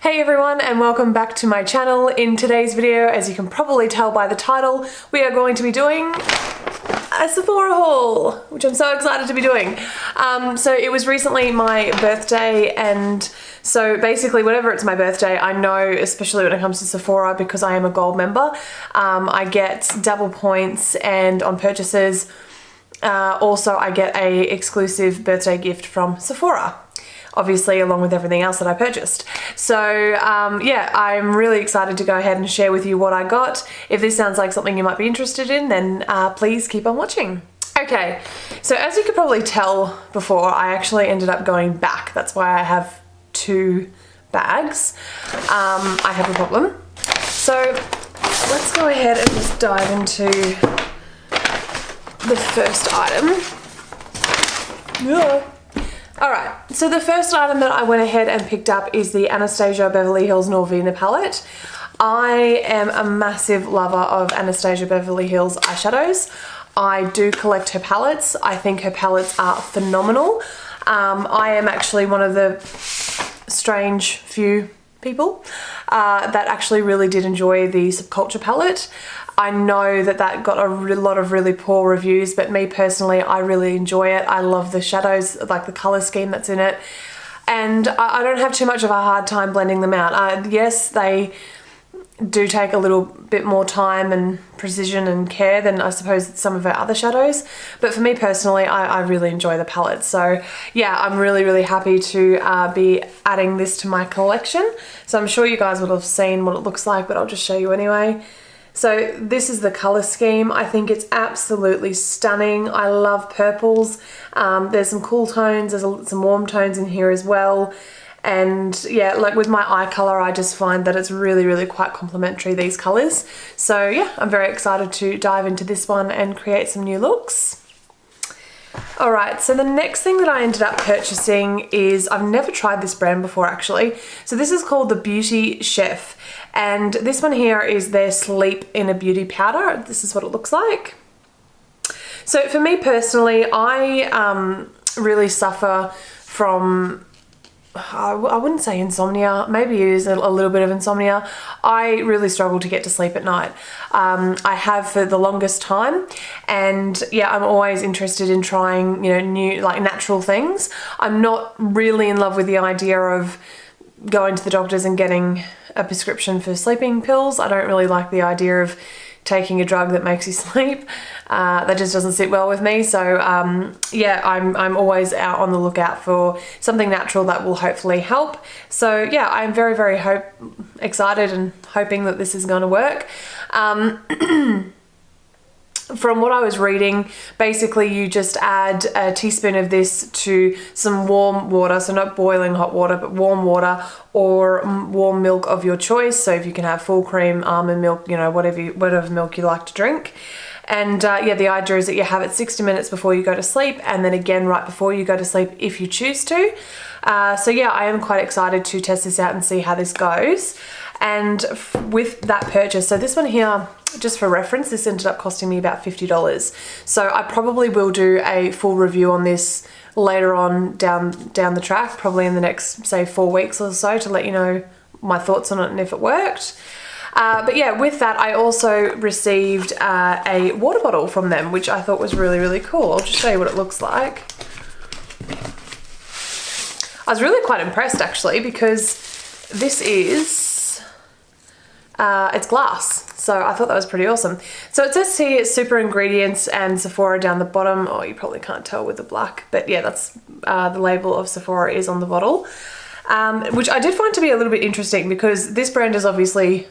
Hey everyone, and welcome back to my channel. In today's video, as you can probably tell by the title, we are going to be doing a Sephora haul, which I'm so excited to be doing. So it was recently my birthday, and so basically whenever it's my birthday, I know, especially when it comes to Sephora, because I am a gold member, I get double points, and on purchases, also I get a exclusive birthday gift from Sephora. Obviously, along with everything else that I purchased. So yeah, I'm really excited to go ahead and share with you what I got. If this sounds like something you might be interested in, then please keep on watching. Okay, so as you could probably tell before, I actually ended up going back. That's why I have two bags. I have a problem. So let's go ahead and just dive into the first item. Yeah. Alright, so the first item that I went ahead and picked up is the Anastasia Beverly Hills Norvina palette. I am a massive lover of Anastasia Beverly Hills eyeshadows. I do collect her palettes. I think her palettes are phenomenal. I am actually one of the strange few people that actually really did enjoy the Subculture palette. I know that that got a lot of really poor reviews, but me personally, I really enjoy it. I love the shadows, like the color scheme that's in it. And I don't have too much of a hard time blending them out. Yes, they do take a little bit more time and precision and care than I suppose some of her other shadows. But for me personally, I really enjoy the palette. So yeah, I'm really happy to be adding this to my collection. So I'm sure you guys would have seen what it looks like, but I'll just show you anyway. So this is the color scheme. I think it's absolutely stunning. I love purples. There's some cool tones, there's some warm tones in here as well. And yeah, like with my eye color, I just find that it's really quite complementary, these colors. So yeah, I'm very excited to dive into this one and create some new looks. Alright, so the next thing that I ended up purchasing is, I've never tried this brand before actually. So this is called the Beauty Chef, and this one here is their Sleep in a Beauty Powder. This is what it looks like. So for me personally, I really suffer from, I wouldn't say insomnia, maybe it is a little bit of insomnia. I really struggle to get to sleep at night. I have for the longest time, and yeah, I'm always interested in trying, you know, new, like natural things. I'm not really in love with the idea of going to the doctors and getting a prescription for sleeping pills. I don't really like the idea of taking a drug that makes you sleep. That just doesn't sit well with me. So yeah, I'm always out on the lookout for something natural that will hopefully help. So yeah, I'm very excited and hoping that this is going to work. From what I was reading, basically you just add a teaspoon of this to some warm water, so not boiling hot water, but warm water, or warm milk of your choice. So if you can have full cream, almond milk, you know, whatever milk you like to drink. And yeah, the idea is that you have it 60 minutes before you go to sleep, and then again right before you go to sleep if you choose to. So yeah, I am quite excited to test this out and see how this goes. And with that purchase, so this one here, just for reference, this ended up costing me about $50. So I probably will do a full review on this later on down the track, probably in the next, say, 4 weeks or so, to let you know my thoughts on it and if it worked. But yeah, with that, I also received a water bottle from them, which I thought was really cool. I'll just show you what it looks like. I was really quite impressed actually, because this is, it's glass. So I thought that was pretty awesome. So it says here super ingredients and Sephora down the bottom. Oh, you probably can't tell with the black, but yeah, that's the label of Sephora is on the bottle, which I did find to be a little bit interesting, because this brand is obviously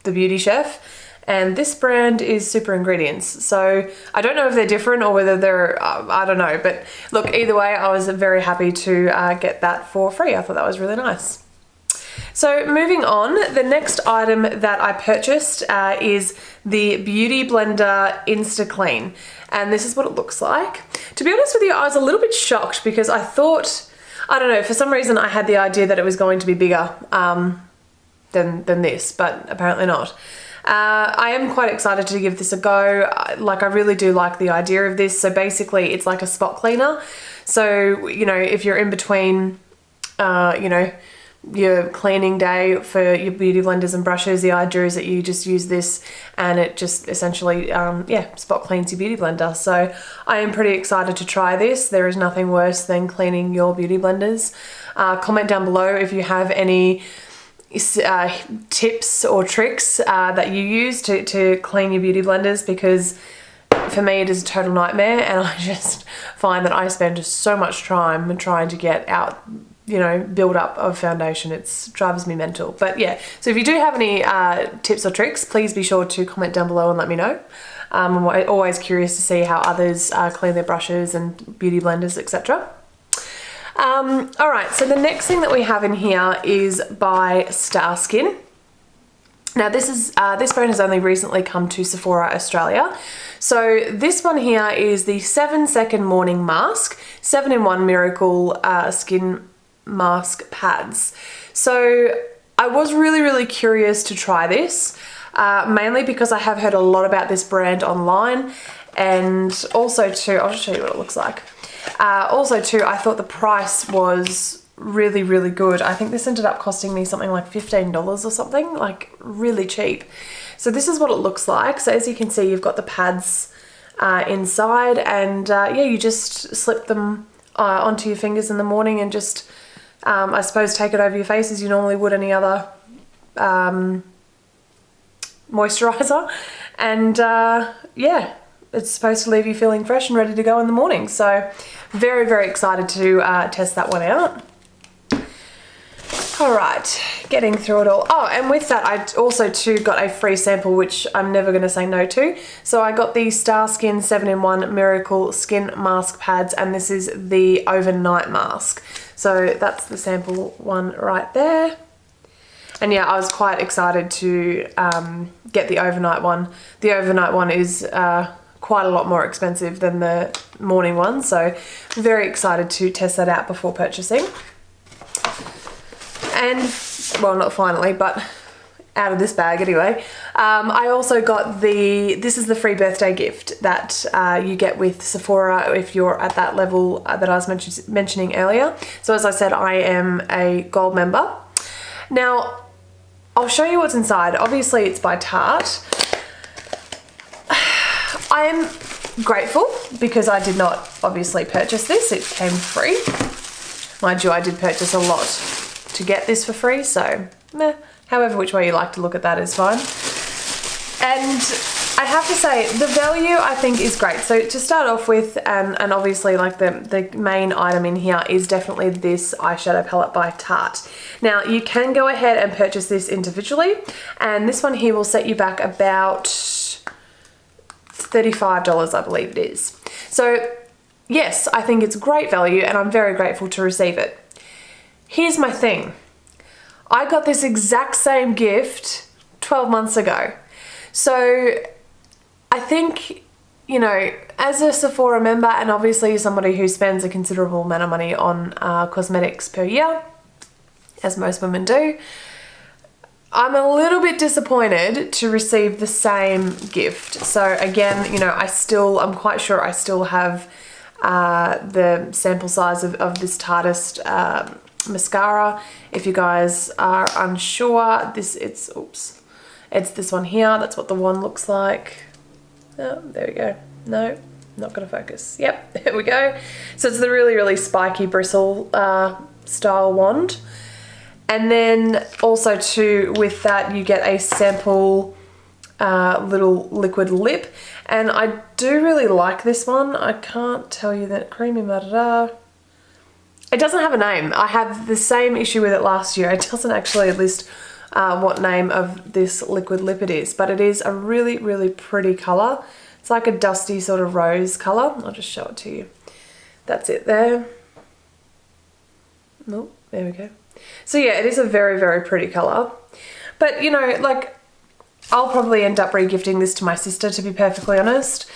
the Beauty Chef, and this brand is Super Ingredients. So I don't know if they're different or whether they're, I don't know. But look, either way, I was very happy to get that for free. I thought that was really nice. So moving on, the next item that I purchased is the Beautyblender Insta Clean. And this is what it looks like. To be honest with you, I was a little bit shocked, because I thought, I don't know, for some reason I had the idea that it was going to be bigger than this, but apparently not. I am quite excited to give this a go. Like, I really do like the idea of this. So basically it's like a spot cleaner. So, you know, if you're in between, you know, your cleaning day for your beauty blenders and brushes, the idea is that you just use this and it just essentially, yeah, spot cleans your beauty blender. So I am pretty excited to try this. There is nothing worse than cleaning your beauty blenders. Comment down below if you have any tips or tricks that you use to clean your beauty blenders, because for me it is a total nightmare, and I just find that I spend so much time trying to get out, you know, build up of foundation. It drives me mental. But yeah, so if you do have any tips or tricks, please be sure to comment down below and let me know. I'm always curious to see how others clean their brushes and beauty blenders, etc. All right, so the next thing that we have in here is by Starskin. Now this brand has only recently come to Sephora Australia. So this one here is the 7-second morning mask, 7-in-1 miracle skin mask pads. So I was really curious to try this, mainly because I have heard a lot about this brand online, and also too, I'll just show you what it looks like. Also too, I thought the price was really good. I think this ended up costing me something like $15 or something, like really cheap. So this is what it looks like. So as you can see, you've got the pads inside, and yeah, you just slip them onto your fingers in the morning and just I suppose take it over your face as you normally would any other moisturizer, and yeah, it's supposed to leave you feeling fresh and ready to go in the morning. So very excited to test that one out. All right, getting through it all. Oh, and with that, I also too got a free sample, which I'm never going to say no to. So I got the Starskin 7-in-1 Miracle Skin Mask Pads, and this is the overnight mask. So that's the sample one right there. And yeah, I was quite excited to get the overnight one. The overnight one is quite a lot more expensive than the morning one, so very excited to test that out before purchasing. And, well, not finally, but out of this bag anyway, I also got this is the free birthday gift that you get with Sephora if you're at that level that I was mentioning earlier. So as I said, I am a gold member. Now, I'll show you what's inside. Obviously, it's by Tarte. I am grateful because I did not obviously purchase this. It came free. Mind you, I did purchase a lot to get this for free, so meh, however which way you like to look at that is fine. And I have to say, the value I think is great. So to start off with, and obviously like the main item in here is definitely this eyeshadow palette by Tarte. Now you can go ahead and purchase this individually, and this one here will set you back about $35, I believe it is. So yes, I think it's great value, and I'm very grateful to receive it. Here's my thing. I got this exact same gift 12 months ago. So I think, you know, as a Sephora member, and obviously somebody who spends a considerable amount of money on cosmetics per year, as most women do, I'm a little bit disappointed to receive the same gift. So again, you know, I'm quite sure I still have the sample size of this Tarteist mascara. If you guys are unsure, it's this one here. That's what the wand looks like. Oh, there we go. No, not gonna focus. Yep, there we go. So it's the really spiky bristle style wand. And then also too, with that you get a sample little liquid lip, and I do really like this one. I can't tell you that creamy da-da-da. It doesn't have a name. I had the same issue with it last year. It doesn't actually list what name of this liquid lip it is, but it is a really pretty color. It's like a dusty sort of rose color. I'll just show it to you. That's it there. Oh, there we go. So yeah, it is a very pretty color. But you know, like, I'll probably end up re-gifting this to my sister, to be perfectly honest,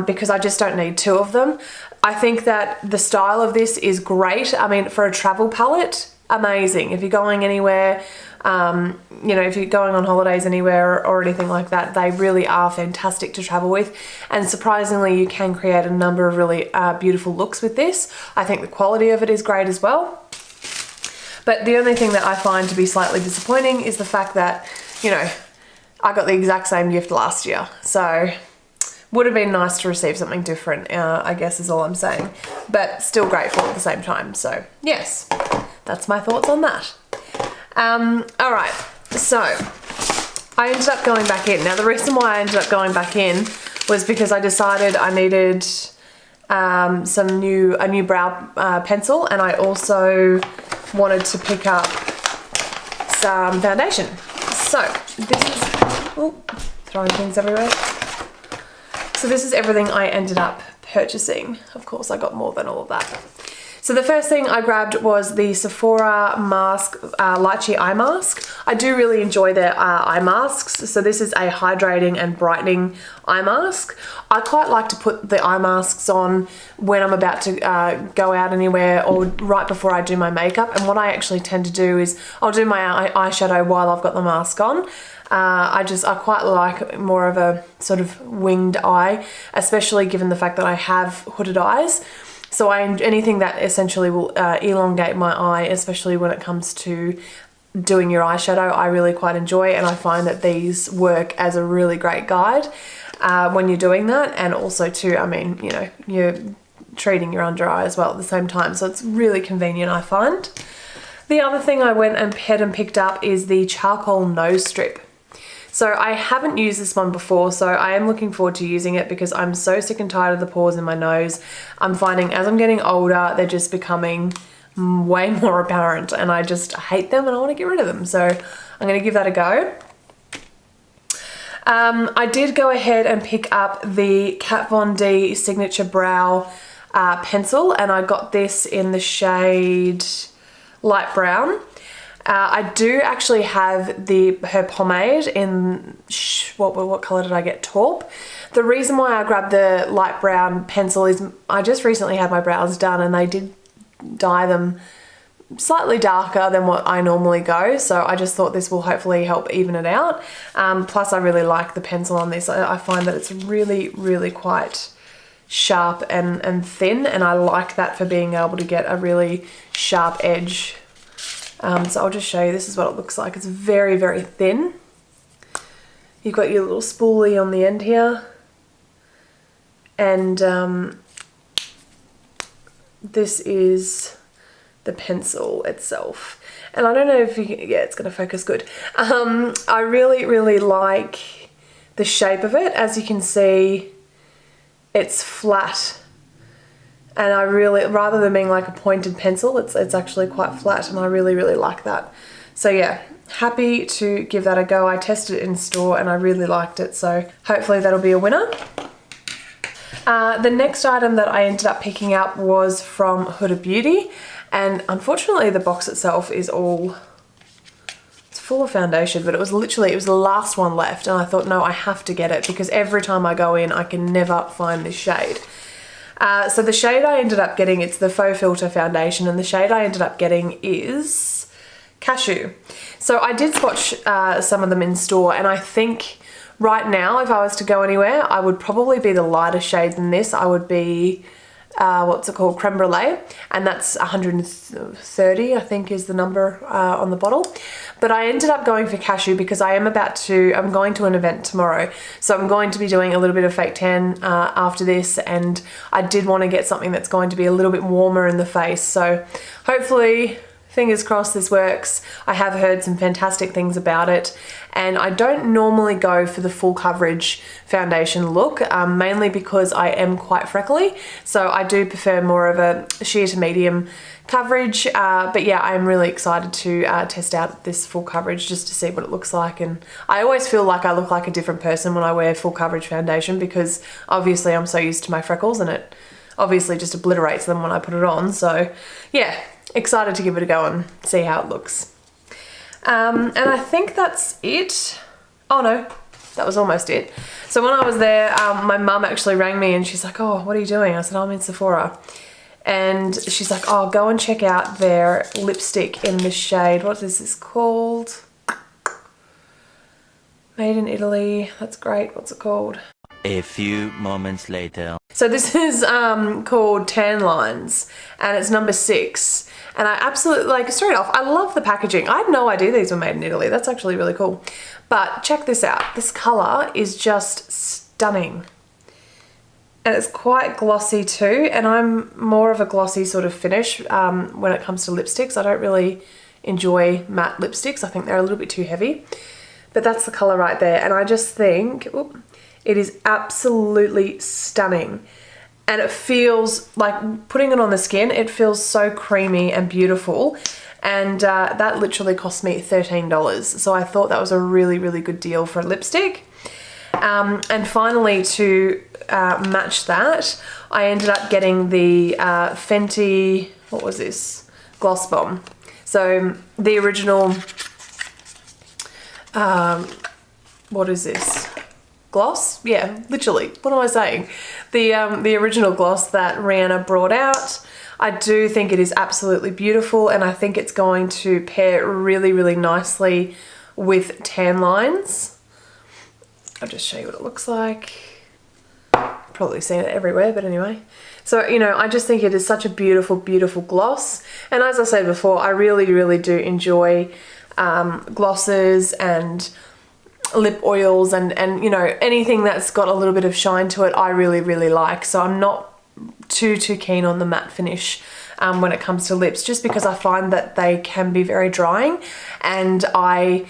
because I just don't need two of them. I think that the style of this is great. I mean, for a travel palette, amazing. If you're going anywhere, you know, if you're going on holidays anywhere or anything like that, they really are fantastic to travel with. And surprisingly, you can create a number of really beautiful looks with this. I think the quality of it is great as well. But the only thing that I find to be slightly disappointing is the fact that, you know, I got the exact same gift last year. So would have been nice to receive something different, I guess is all I'm saying. But still grateful at the same time. So yes, that's my thoughts on that. All right, so I ended up going back in. Now the reason why I ended up going back in was because I decided I needed a new brow pencil, and I also wanted to pick up some foundation. So this is, oh, throwing things everywhere. So this is everything I ended up purchasing. Of course, I got more than all of that. So the first thing I grabbed was the Sephora mask, lychee eye mask. I do really enjoy their eye masks. So this is a hydrating and brightening eye mask. I quite like to put the eye masks on when I'm about to go out anywhere or right before I do my makeup. And what I actually tend to do is I'll do my eyeshadow while I've got the mask on. I quite like more of a sort of winged eye, especially given the fact that I have hooded eyes. So anything that essentially will elongate my eye, especially when it comes to doing your eyeshadow, I really quite enjoy, and I find that these work as a really great guide when you're doing that. And also too, I mean, you know, you're treating your under eye as well at the same time. So it's really convenient, I find. The other thing I went ahead and picked up is the charcoal nose strip. So I haven't used this one before, so I am looking forward to using it because I'm so sick and tired of the pores in my nose. I'm finding as I'm getting older, they're just becoming way more apparent, and I just hate them and I want to get rid of them. So I'm going to give that a go. I did go ahead and pick up the Kat Von D Signature Brow pencil, and I got this in the shade light brown. I do actually have her pomade in, what colour did I get? Taupe. The reason why I grabbed the light brown pencil is I just recently had my brows done and they did dye them slightly darker than what I normally go. So I just thought this will hopefully help even it out. Plus I really like the pencil on this. I find that it's really, really quite sharp and thin, and I like that for being able to get a really sharp edge. So I'll just show you, this is what it looks like. It's very, very thin. You've got your little spoolie on the end here. And this is the pencil itself. And I don't know if you can, yeah, it's going to focus good. I really, really like the shape of it. As you can see, it's flat. And I really, rather than being like a pointed pencil, it's actually quite flat, and I really, really like that. So yeah, happy to give that a go. I tested it in store and I really liked it, so hopefully that'll be a winner. The next item that I ended up picking up was from Huda Beauty, and unfortunately the box itself is it's full of foundation, but it was the last one left, and I thought, no, I have to get it because every time I go in I can never find this shade. So the shade I ended up getting, it's the Faux Filter foundation, and the shade I ended up getting is Cashew. So I did swatch some of them in store, and I think right now if I was to go anywhere, I would probably be the lighter shade than this. I would be, what's it called, Creme Brulee, and that's 130 I think is the number on the bottle. But I ended up going for Cashew because I'm going to an event tomorrow, so I'm going to be doing a little bit of fake tan after this, and I did want to get something that's going to be a little bit warmer in the face. So hopefully, fingers crossed, this works. I have heard some fantastic things about it, and I don't normally go for the full coverage foundation look, mainly because I am quite freckly, so I do prefer more of a sheer to medium coverage. But yeah, I'm really excited to test out this full coverage just to see what it looks like. And I always feel like I look like a different person when I wear full coverage foundation because obviously I'm so used to my freckles, and it obviously just obliterates them when I put it on. So yeah, excited to give it a go and see how it looks. And I think that's it. Oh no, that was almost it. So when I was there, my mum actually rang me and she's like, oh, what are you doing? I said, I'm in Sephora. And she's like, oh, go and check out their lipstick in the shade, what is this called? Made in Italy. That's great. What's it called? A few moments later. So this is called Tan Lines, and it's number 6. And I absolutely, like, straight off, I love the packaging. I had no idea these were made in Italy. That's actually really cool. But check this out. This color is just stunning. And it's quite glossy too. And I'm more of a glossy sort of finish when it comes to lipsticks. I don't really enjoy matte lipsticks. I think they're a little bit too heavy. But that's the color right there. And I just think, it is absolutely stunning. And it feels like, putting it on the skin, it feels so creamy and beautiful. And that literally cost me $13. So I thought that was a really, really good deal for a lipstick. And finally, to match that, I ended up getting the Fenty, what was this? Gloss Bomb. So the original, what is this? Gloss? Yeah, literally. What am I saying? The original gloss that Rihanna brought out. I do think it is absolutely beautiful, and I think it's going to pair really, really nicely with tan lines. I'll just show you what it looks like. Probably seen it everywhere, but anyway. So, you know, I just think it is such a beautiful, beautiful gloss. And as I said before, I really, really do enjoy glosses and lip oils and you know, anything that's got a little bit of shine to it, I really, really like. So I'm not too keen on the matte finish when it comes to lips, just because I find that they can be very drying, and my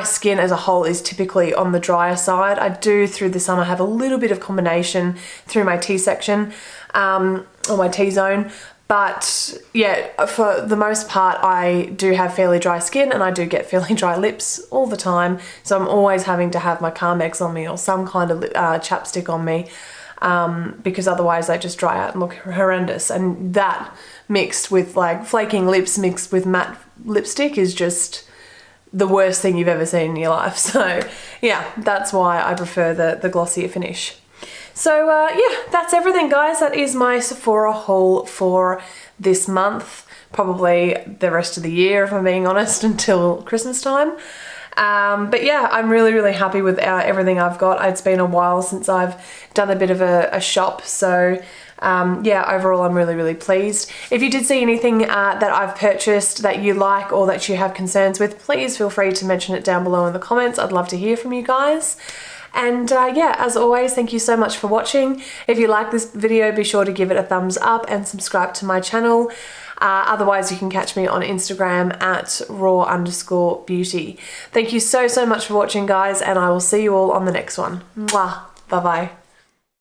skin as a whole is typically on the drier side. I do through the summer have a little bit of combination through my T section or my T-zone, but yeah, for the most part I do have fairly dry skin, and I do get fairly dry lips all the time, so I'm always having to have my Carmex on me or some kind of chapstick on me, because otherwise they just dry out and look horrendous. And that mixed with like flaking lips mixed with matte lipstick is just the worst thing you've ever seen in your life. So yeah, that's why I prefer the glossier finish. So yeah, that's everything, guys. That is my Sephora haul for this month, probably the rest of the year if I'm being honest, until Christmas time. But yeah, I'm really, really happy with everything I've got. It's been a while since I've done a bit of a shop, so yeah, overall I'm really, really pleased. If you did see anything that I've purchased that you like or that you have concerns with, please feel free to mention it down below in the comments. I'd love to hear from you guys. And yeah, as always, thank you so much for watching. If you like this video, be sure to give it a thumbs up and subscribe to my channel. Otherwise, you can catch me on Instagram at raw_beauty. Thank you so much for watching, guys, and I will see you all on the next one. Mwah. Bye-bye.